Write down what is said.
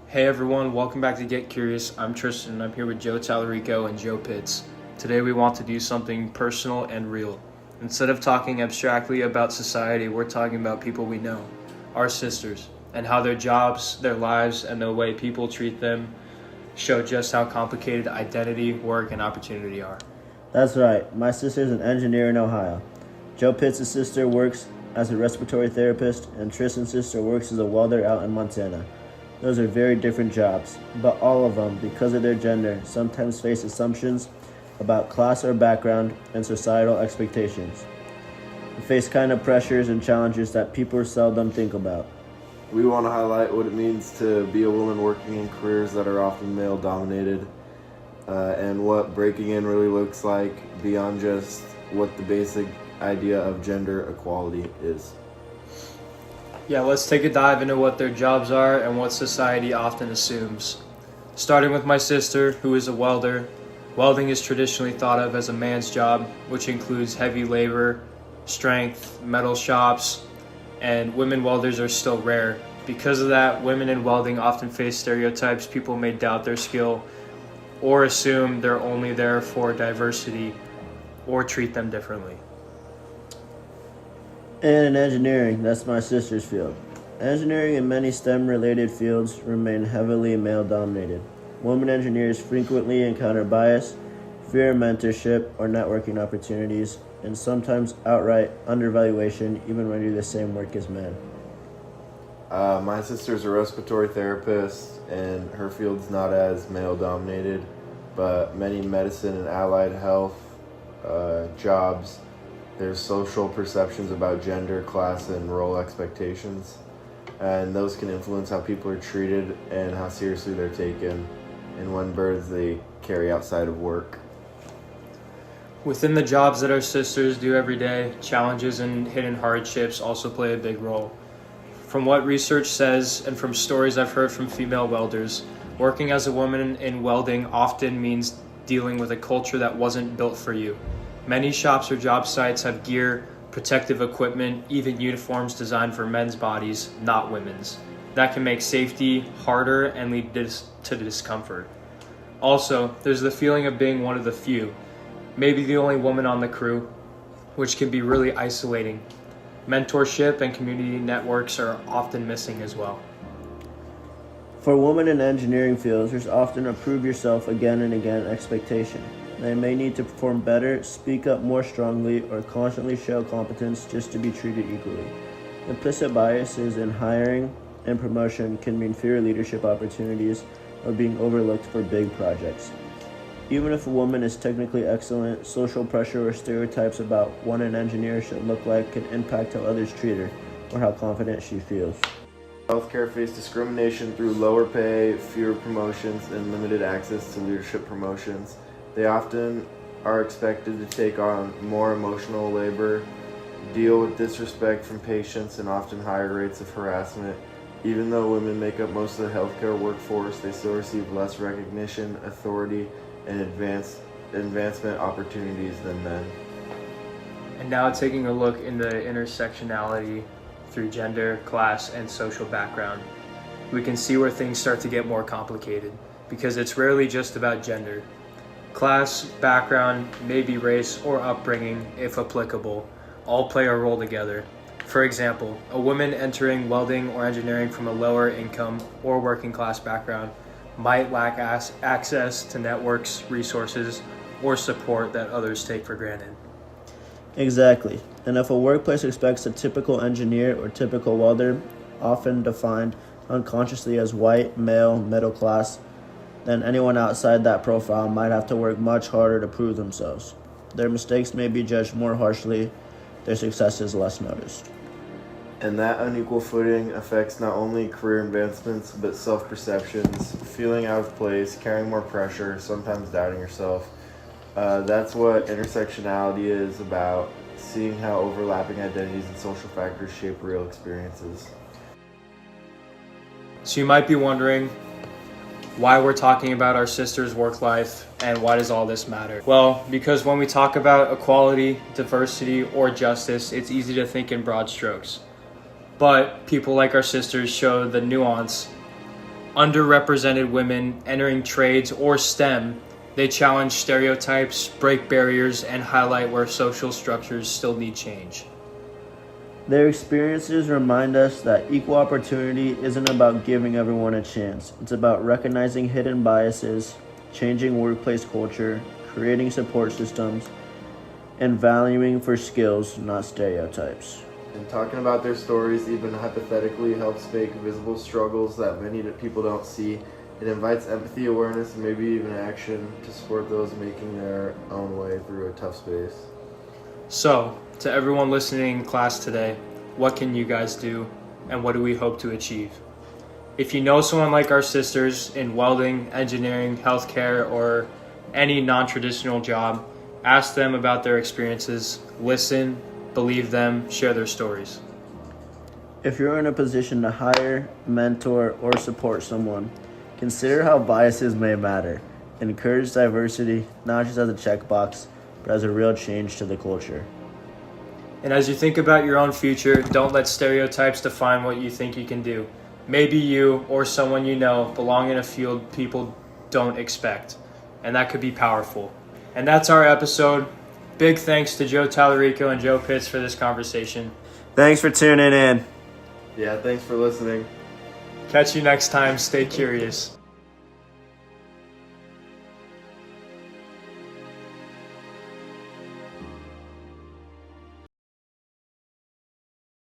Hey everyone, welcome back to Get Curious. I'm Tristan and I'm here with Joe Talarico and Joe Pitts. Today we want to do something personal and real. Instead of talking abstractly about society, we're talking about people we know, our sisters, and how their jobs, their lives, and the way people treat them show just how complicated identity, work, and opportunity are. That's right. My sister's an engineer in Ohio. Joe Pitts' sister works as a respiratory therapist, and Tristan's sister works as a welder out in Montana. Those are very different jobs, but all of them, because of their gender, sometimes face assumptions about class or background and societal expectations. They face kind of pressures and challenges that people seldom think about. We want to highlight what it means to be a woman working in careers that are often male-dominated, and what breaking in really looks like beyond just what the basic idea of gender equality is. Yeah, let's take a dive into what their jobs are and what society often assumes. Starting with my sister, who is a welder. Welding is traditionally thought of as a man's job, which includes heavy labor, strength, metal shops, and women welders are still rare. Because of that, women in welding often face stereotypes. People may doubt their skill or assume they're only there for diversity or treat them differently. And in engineering, that's my sister's field. Engineering and many STEM-related fields remain heavily male-dominated. Women engineers frequently encounter bias, fear of mentorship or networking opportunities, and sometimes outright undervaluation even when they do the same work as men. My sister's a respiratory therapist, and her field's not as male-dominated, but many medicine and allied health jobs, there's social perceptions about gender, class, and role expectations, and those can influence how people are treated and how seriously they're taken, and what burdens they carry outside of work. Within the jobs that our sisters do every day, challenges and hidden hardships also play a big role. From what research says and from stories I've heard from female welders, working as a woman in welding often means dealing with a culture that wasn't built for you. Many shops or job sites have gear, protective equipment, even uniforms designed for men's bodies, not women's. That can make safety harder and lead to discomfort. Also, there's the feeling of being one of the few, maybe the only woman on the crew, which can be really isolating. Mentorship and community networks are often missing as well. For women in engineering fields, there's often a prove yourself again and again expectation. They may need to perform better, speak up more strongly, or constantly show competence just to be treated equally. Implicit biases in hiring and promotion can mean fewer leadership opportunities or being overlooked for big projects. Even if a woman is technically excellent, social pressure or stereotypes about what an engineer should look like can impact how others treat her or how confident she feels. Healthcare face discrimination through lower pay, fewer promotions, and limited access to leadership promotions. They often are expected to take on more emotional labor, deal with disrespect from patients, and often higher rates of harassment. Even though women make up most of the healthcare workforce, they still receive less recognition, authority, and advancement opportunities than men. And now taking a look into intersectionality through gender, class, and social background, we can see where things start to get more complicated because it's rarely just about gender. Class, background, maybe race or upbringing, if applicable, all play a role together. For example, a woman entering welding or engineering from a lower income or working class background might lack access to networks, resources, or support that others take for granted. Exactly. And if a workplace expects a typical engineer or typical welder, often defined unconsciously as white, male, middle class, then anyone outside that profile might have to work much harder to prove themselves. Their mistakes may be judged more harshly, their success is less noticed. And that unequal footing affects not only career advancements, but self-perceptions, feeling out of place, carrying more pressure, sometimes doubting yourself. That's what intersectionality is about, seeing how overlapping identities and social factors shape real experiences. So you might be wondering why we're talking about our sister's work life and why does all this matter? Well, because when we talk about equality, diversity, or justice, it's easy to think in broad strokes. But people like our sisters show the nuance underrepresented women entering trades or STEM, they challenge stereotypes, break barriers, and highlight where social structures still need change. Their experiences remind us that equal opportunity isn't about giving everyone a chance. It's about recognizing hidden biases, changing workplace culture, creating support systems, and valuing for skills, not stereotypes. And talking about their stories, even hypothetically, helps make visible struggles that many people don't see. It invites empathy, awareness, and maybe even action to support those making their own way through a tough space. So, to everyone listening in class today, what can you guys do, and what do we hope to achieve? If you know someone like our sisters in welding, engineering, healthcare, or any non-traditional job, ask them about their experiences, listen, believe them, share their stories. If you're in a position to hire, mentor, or support someone, consider how biases may matter. Encourage diversity, not just as a checkbox, but as a real change to the culture. And as you think about your own future, don't let stereotypes define what you think you can do. Maybe you or someone you know belong in a field people don't expect, and that could be powerful. And that's our episode. Big thanks to Joe Tallarico and Joe Pitts for this conversation. Thanks for tuning in. Yeah, thanks for listening. Catch you next time. Stay curious.